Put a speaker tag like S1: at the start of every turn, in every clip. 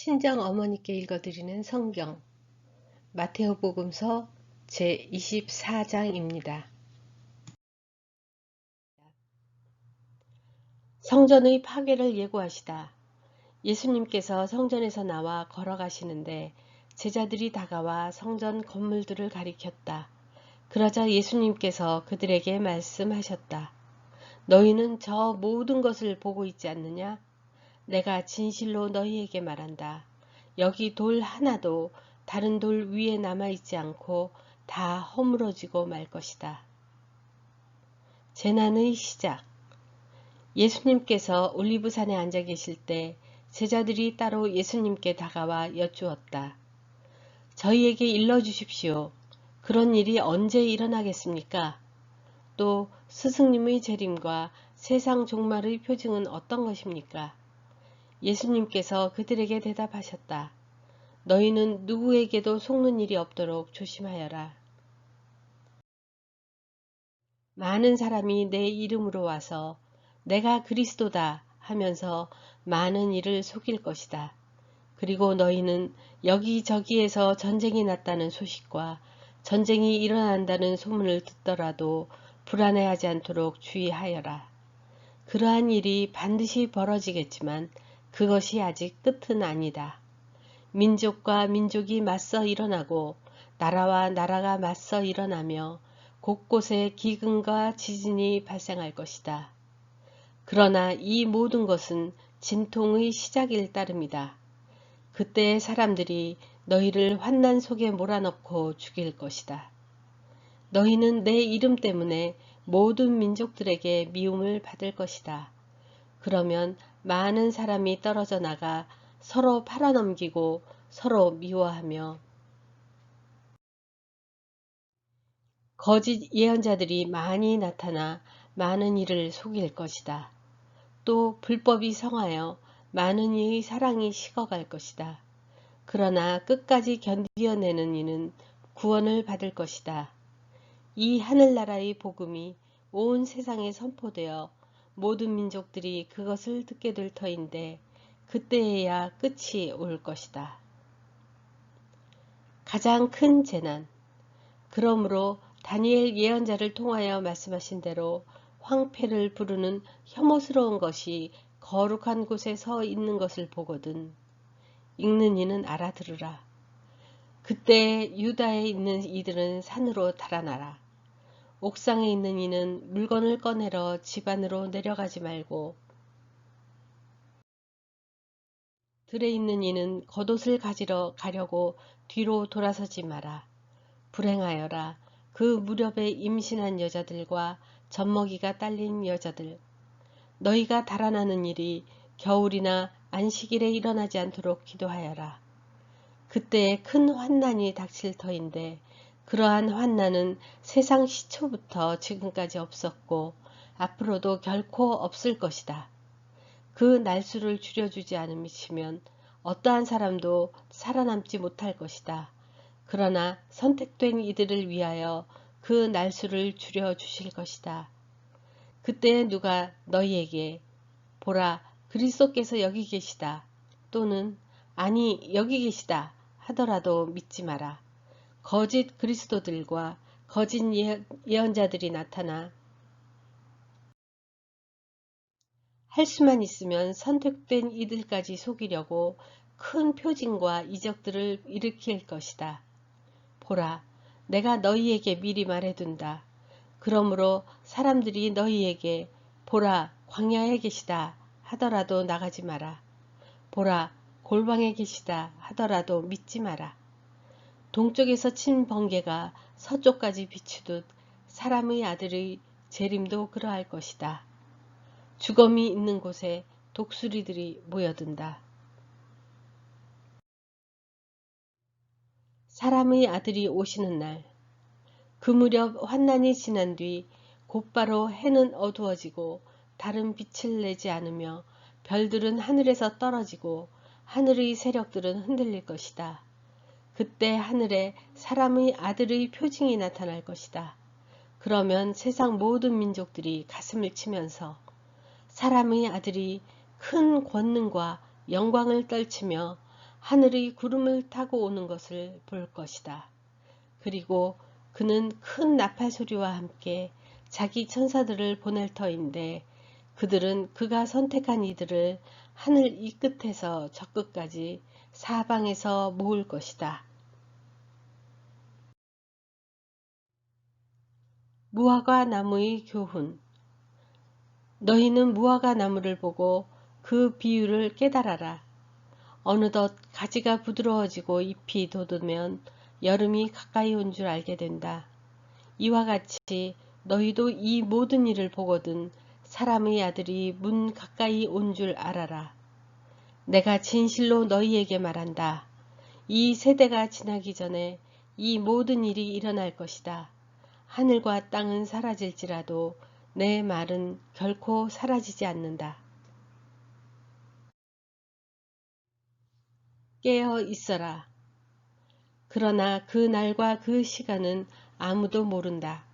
S1: 친정 어머니께 읽어드리는 성경 마테오복음서 제24장입니다. 성전의 파괴를 예고하시다. 예수님께서 성전에서 나와 걸어가시는데 제자들이 다가와 성전 건물들을 가리켰다. 그러자 예수님께서 그들에게 말씀하셨다. 너희는 저 모든 것을 보고 있지 않느냐? 내가 진실로 너희에게 말한다. 여기 돌 하나도 다른 돌 위에 남아있지 않고 다 허물어지고 말 것이다. 재난의 시작. 예수님께서 올리브산에 앉아 계실 때 제자들이 따로 예수님께 다가와 여쭈었다. 저희에게 일러주십시오. 그런 일이 언제 일어나겠습니까? 또 스승님의 재림과 세상 종말의 표징은 어떤 것입니까? 예수님께서 그들에게 대답하셨다. 너희는 누구에게도 속는 일이 없도록 조심하여라. 많은 사람이 내 이름으로 와서 내가 그리스도다 하면서 많은 이를 속일 것이다. 그리고 너희는 여기저기에서 전쟁이 났다는 소식과 전쟁이 일어난다는 소문을 듣더라도 불안해하지 않도록 주의하여라. 그러한 일이 반드시 벌어지겠지만 그것이 아직 끝은 아니다. 민족과 민족이 맞서 일어나고 나라와 나라가 맞서 일어나며 곳곳에 기근과 지진이 발생할 것이다. 그러나 이 모든 것은 진통의 시작일 따름이다. 그때 사람들이 너희를 환난 속에 몰아넣고 죽일 것이다. 너희는 내 이름 때문에 모든 민족들에게 미움을 받을 것이다. 그러면 많은 사람이 떨어져 나가 서로 팔아넘기고 서로 미워하며 거짓 예언자들이 많이 나타나 많은 이를 속일 것이다. 또 불법이 성하여 많은 이의 사랑이 식어갈 것이다. 그러나 끝까지 견디어내는 이는 구원을 받을 것이다. 이 하늘나라의 복음이 온 세상에 선포되어 모든 민족들이 그것을 듣게 될 터인데 그때에야 끝이 올 것이다. 가장 큰 재난. 그러므로 다니엘 예언자를 통하여 말씀하신 대로 황폐를 부르는 혐오스러운 것이 거룩한 곳에 서 있는 것을 보거든. 읽는 이는 알아들으라. 그때 유다에 있는 이들은 산으로 달아나라. 옥상에 있는 이는 물건을 꺼내러 집 안으로 내려가지 말고 들에 있는 이는 겉옷을 가지러 가려고 뒤로 돌아서지 마라. 불행하여라. 그 무렵에 임신한 여자들과 젖먹이가 딸린 여자들. 너희가 달아나는 일이 겨울이나 안식일에 일어나지 않도록 기도하여라. 그때에 큰 환난이 닥칠 터인데 그러한 환난은 세상 시초부터 지금까지 없었고 앞으로도 결코 없을 것이다. 그 날수를 줄여주지 않으시면 어떠한 사람도 살아남지 못할 것이다. 그러나 선택된 이들을 위하여 그 날수를 줄여주실 것이다. 그때 누가 너희에게 보라 그리스도께서 여기 계시다 또는 아니 여기 계시다 하더라도 믿지 마라. 거짓 그리스도들과 거짓 예언자들이 나타나 할 수만 있으면 선택된 이들까지 속이려고 큰 표징과 이적들을 일으킬 것이다. 보라, 내가 너희에게 미리 말해둔다. 그러므로 사람들이 너희에게 보라, 광야에 계시다 하더라도 나가지 마라. 보라, 골방에 계시다 하더라도 믿지 마라. 동쪽에서 친 번개가 서쪽까지 비추듯 사람의 아들의 재림도 그러할 것이다. 주검이 있는 곳에 독수리들이 모여든다. 사람의 아들이 오시는 날, 그 무렵 환난이 지난 뒤 곧바로 해는 어두워지고 달은 빛을 내지 않으며 별들은 하늘에서 떨어지고 하늘의 세력들은 흔들릴 것이다. 그때 하늘에 사람의 아들의 표징이 나타날 것이다. 그러면 세상 모든 민족들이 가슴을 치면서 사람의 아들이 큰 권능과 영광을 떨치며 하늘의 구름을 타고 오는 것을 볼 것이다. 그리고 그는 큰 나팔 소리와 함께 자기 천사들을 보낼 터인데 그들은 그가 선택한 이들을 하늘 이 끝에서 저 끝까지 사방에서 모을 것이다. 무화과 나무의 교훈. 너희는 무화과 나무를 보고 그 비유를 깨달아라. 어느덧 가지가 부드러워지고 잎이 돋으면 여름이 가까이 온 줄 알게 된다. 이와 같이 너희도 이 모든 일을 보거든 사람의 아들이 문 가까이 온 줄 알아라. 내가 진실로 너희에게 말한다. 이 세대가 지나기 전에 이 모든 일이 일어날 것이다. 하늘과 땅은 사라질지라도 내 말은 결코 사라지지 않는다. 깨어 있어라. 그러나 그 날과 그 시간은 아무도 모른다.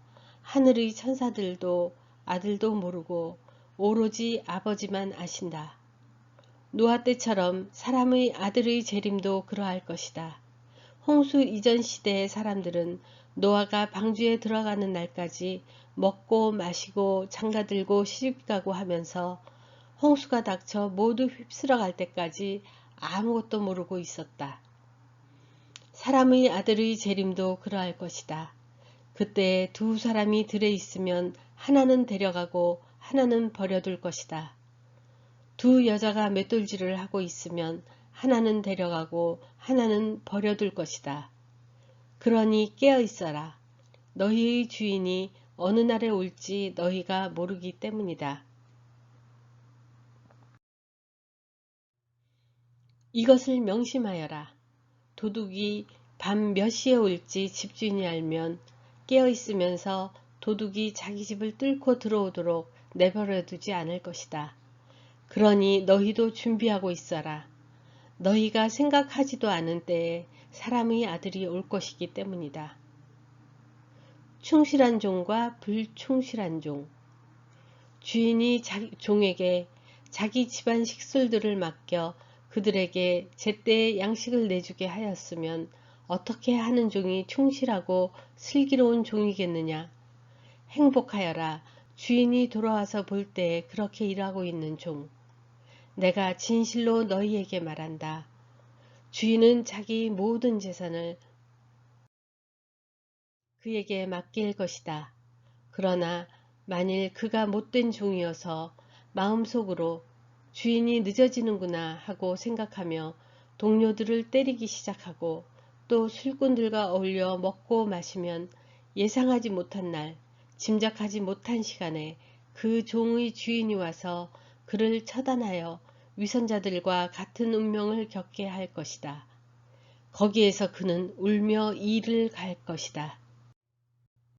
S1: 하늘의 천사들도 아들도 모르고 오로지 아버지만 아신다. 노아 때처럼 사람의 아들의 재림도 그러할 것이다. 홍수 이전 시대의 사람들은 노아가 방주에 들어가는 날까지 먹고 마시고 장가들고 시집가고 하면서 홍수가 닥쳐 모두 휩쓸어 갈 때까지 아무것도 모르고 있었다. 사람의 아들의 재림도 그러할 것이다. 그때 두 사람이 들에 있으면 하나는 데려가고 하나는 버려둘 것이다. 두 여자가 맷돌질을 하고 있으면 하나는 데려가고 하나는 버려둘 것이다. 그러니 깨어 있어라. 너희의 주인이 어느 날에 올지 너희가 모르기 때문이다. 이것을 명심하여라. 도둑이 밤 몇 시에 올지 집주인이 알면 깨어 있으면서 도둑이 자기 집을 뚫고 들어오도록 내버려 두지 않을 것이다. 그러니 너희도 준비하고 있어라. 너희가 생각하지도 않은 때에 사람의 아들이 올 것이기 때문이다. 충실한 종과 불충실한 종. 주인이 종에게 자기 집안 식솔들을 맡겨 그들에게 제때에 양식을 내주게 하였으면 어떻게 하는 종이 충실하고 슬기로운 종이겠느냐. 행복하여라. 주인이 돌아와서 볼 때에 그렇게 일하고 있는 종. 내가 진실로 너희에게 말한다. 주인은 자기 모든 재산을 그에게 맡길 것이다. 그러나 만일 그가 못된 종이어서 마음속으로 주인이 늦어지는구나 하고 생각하며 동료들을 때리기 시작하고 또 술꾼들과 어울려 먹고 마시면 예상하지 못한 날, 짐작하지 못한 시간에 그 종의 주인이 와서 그를 처단하여 위선자들과 같은 운명을 겪게 할 것이다. 거기에서 그는 울며 이를 갈 것이다.